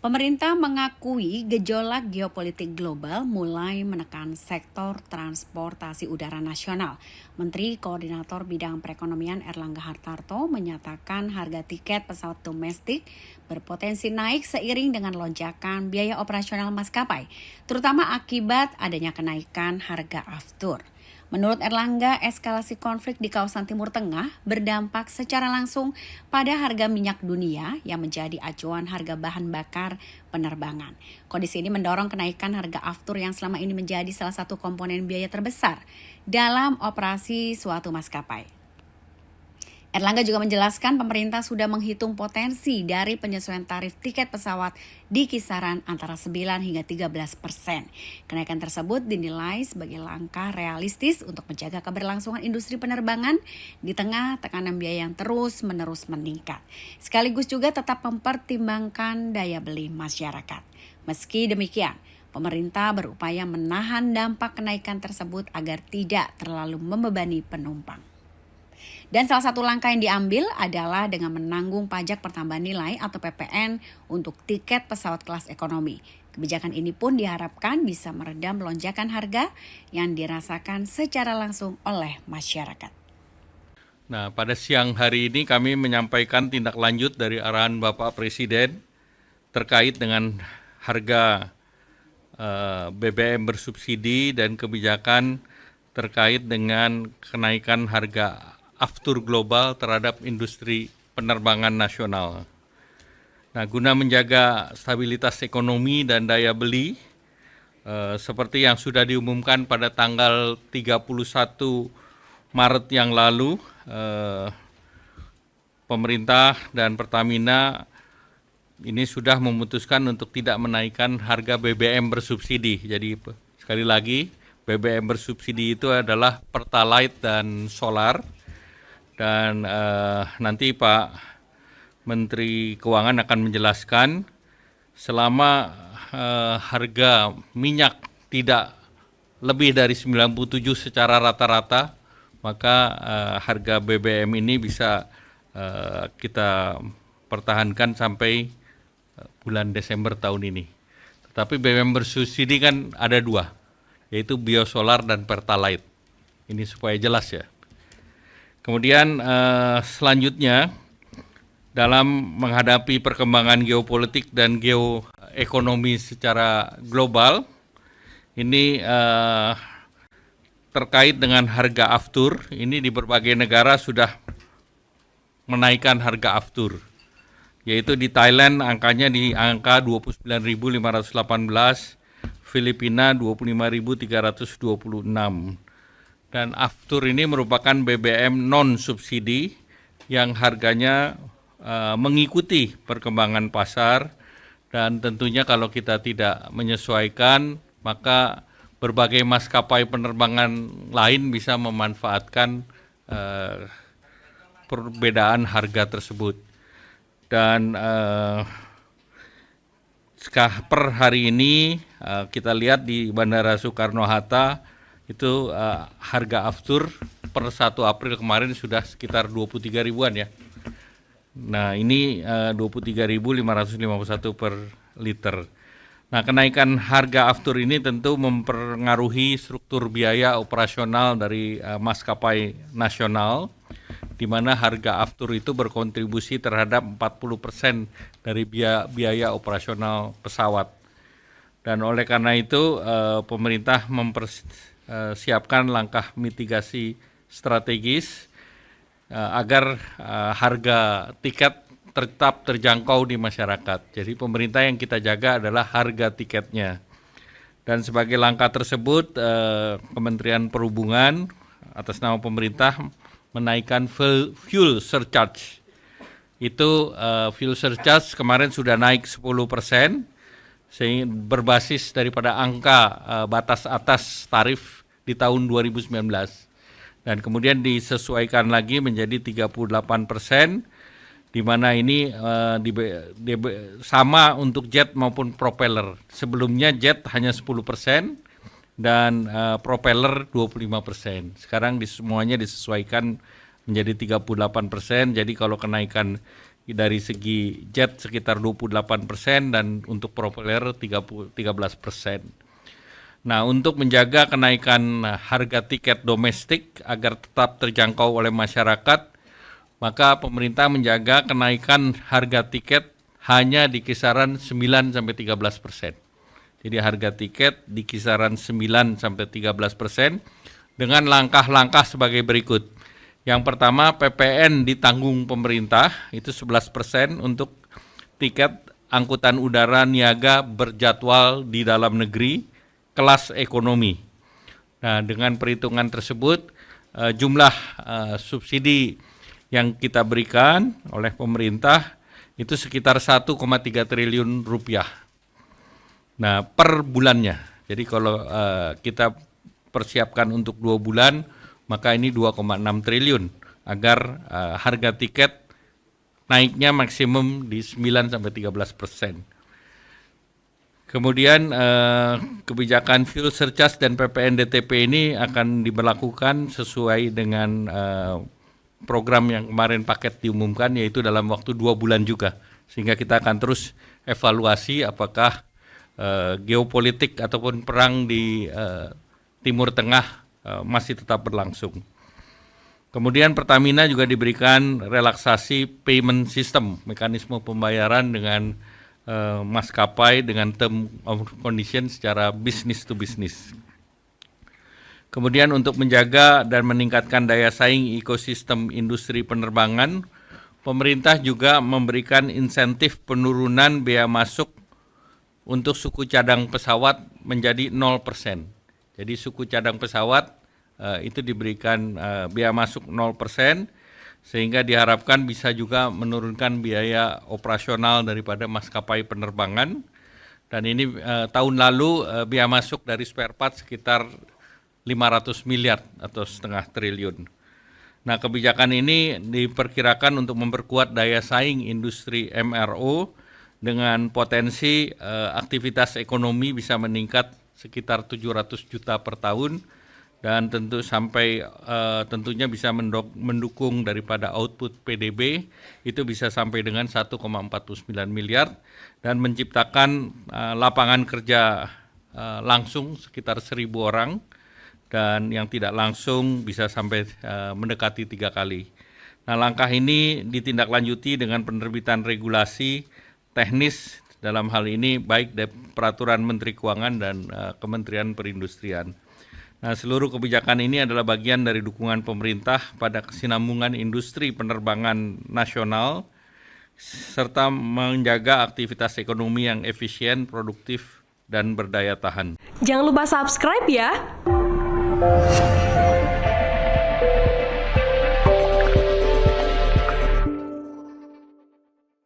Pemerintah mengakui gejolak geopolitik global mulai menekan sektor transportasi udara nasional. Menteri Koordinator Bidang Perekonomian Erlangga Hartarto menyatakan harga tiket pesawat domestik berpotensi naik seiring dengan lonjakan biaya operasional maskapai, terutama akibat adanya kenaikan harga aftur. Menurut Erlangga, eskalasi konflik di kawasan Timur Tengah berdampak secara langsung pada harga minyak dunia yang menjadi acuan harga bahan bakar penerbangan. Kondisi ini mendorong kenaikan harga aftur yang selama ini menjadi salah satu komponen biaya terbesar dalam operasi suatu maskapai. Erlangga juga menjelaskan pemerintah sudah menghitung potensi dari penyesuaian tarif tiket pesawat di kisaran antara 9 hingga 13%. Kenaikan tersebut dinilai sebagai langkah realistis untuk menjaga keberlangsungan industri penerbangan di tengah tekanan biaya yang terus-menerus meningkat. Sekaligus juga tetap mempertimbangkan daya beli masyarakat. Meski demikian, pemerintah berupaya menahan dampak kenaikan tersebut agar tidak terlalu membebani penumpang. Dan salah satu langkah yang diambil adalah dengan menanggung pajak pertambahan nilai atau PPN untuk tiket pesawat kelas ekonomi. Kebijakan ini pun diharapkan bisa meredam lonjakan harga yang dirasakan secara langsung oleh masyarakat. Nah, pada siang hari ini kami menyampaikan tindak lanjut dari arahan Bapak Presiden terkait dengan harga BBM bersubsidi dan kebijakan terkait dengan kenaikan harga aftur global terhadap industri penerbangan nasional. Nah, guna menjaga stabilitas ekonomi dan daya beli, seperti yang sudah diumumkan pada tanggal 31 Maret yang lalu, pemerintah dan Pertamina ini sudah memutuskan untuk tidak menaikkan harga BBM bersubsidi. Jadi sekali lagi, BBM bersubsidi itu adalah Pertalite dan Solar. Dan nanti Pak Menteri Keuangan akan menjelaskan selama harga minyak tidak lebih dari 97 secara rata-rata, maka harga BBM ini bisa kita pertahankan sampai bulan Desember tahun ini. Tetapi BBM bersubsidi kan ada dua, yaitu biosolar dan Pertalite. Ini supaya jelas ya. Kemudian selanjutnya dalam menghadapi perkembangan geopolitik dan geoekonomi secara global, ini terkait dengan harga aftur, ini di berbagai negara sudah menaikkan harga aftur, yaitu di Thailand angkanya di angka 29.518, Filipina 25.326. Dan aftur ini merupakan BBM non-subsidi yang harganya mengikuti perkembangan pasar, dan tentunya kalau kita tidak menyesuaikan, maka berbagai maskapai penerbangan lain bisa memanfaatkan perbedaan harga tersebut. Dan per hari ini kita lihat di Bandara Soekarno-Hatta itu harga aftur per 1 April kemarin sudah sekitar 23 ribuan ya. Nah, ini 23.551 per liter. Nah, kenaikan harga aftur ini tentu mempengaruhi struktur biaya operasional dari maskapai nasional, di mana harga aftur itu berkontribusi terhadap 40% dari biaya operasional pesawat. Dan oleh karena itu pemerintah mempersiapkan langkah mitigasi strategis agar harga tiket tetap terjangkau di masyarakat. Jadi pemerintah yang kita jaga adalah harga tiketnya. Dan sebagai langkah tersebut, Kementerian Perhubungan atas nama pemerintah menaikkan fuel surcharge. Itu fuel surcharge kemarin sudah naik 10%, sehingga berbasis daripada angka batas atas tarif di tahun 2019. Dan kemudian disesuaikan lagi menjadi 38%, di mana ini sama untuk jet maupun propeller. Sebelumnya jet hanya 10% dan propeller 25%. Sekarang semuanya disesuaikan menjadi 38%. Jadi kalau kenaikan dari segi jet sekitar 28% dan untuk propeller 13%. Nah, untuk menjaga kenaikan harga tiket domestik agar tetap terjangkau oleh masyarakat, maka pemerintah menjaga kenaikan harga tiket hanya di kisaran 9-13%. Jadi harga tiket di kisaran 9-13% dengan langkah-langkah sebagai berikut. Yang pertama, PPN ditanggung pemerintah, itu 11% untuk tiket angkutan udara niaga berjadwal di dalam negeri, kelas ekonomi. Nah, dengan perhitungan tersebut, jumlah subsidi yang kita berikan oleh pemerintah itu sekitar 1,3 triliun rupiah. Nah, per bulannya. Jadi kalau kita persiapkan untuk 2 bulan, maka ini 2,6 triliun agar harga tiket naiknya maksimum di 9-13%. Kemudian kebijakan fuel surcharge dan PPN DTP ini akan diberlakukan sesuai dengan program yang kemarin paket diumumkan, yaitu dalam waktu 2 bulan juga. Sehingga kita akan terus evaluasi apakah geopolitik ataupun perang di Timur Tengah masih tetap berlangsung. Kemudian Pertamina juga diberikan relaksasi payment system, mekanisme pembayaran dengan maskapai dengan term of condition secara business to business. Kemudian untuk menjaga dan meningkatkan daya saing ekosistem industri penerbangan, pemerintah juga memberikan insentif penurunan bea masuk untuk suku cadang pesawat menjadi 0%. Jadi suku cadang pesawat itu diberikan bea masuk 0%, sehingga diharapkan bisa juga menurunkan biaya operasional daripada maskapai penerbangan. Dan ini tahun lalu bea masuk dari spare part sekitar 500 miliar atau setengah triliun. Nah, kebijakan ini diperkirakan untuk memperkuat daya saing industri MRO dengan potensi aktivitas ekonomi bisa meningkat sekitar 700 juta per tahun, dan tentunya bisa mendukung daripada output PDB itu bisa sampai dengan 1,49 miliar dan menciptakan lapangan kerja langsung sekitar 1.000 orang, dan yang tidak langsung bisa sampai mendekati 3 kali. Nah, langkah ini ditindaklanjuti dengan penerbitan regulasi teknis dalam hal ini baik dari peraturan Menteri Keuangan dan Kementerian Perindustrian. Nah, seluruh kebijakan ini adalah bagian dari dukungan pemerintah pada kesinambungan industri penerbangan nasional serta menjaga aktivitas ekonomi yang efisien, produktif, dan berdaya tahan. Jangan lupa subscribe ya.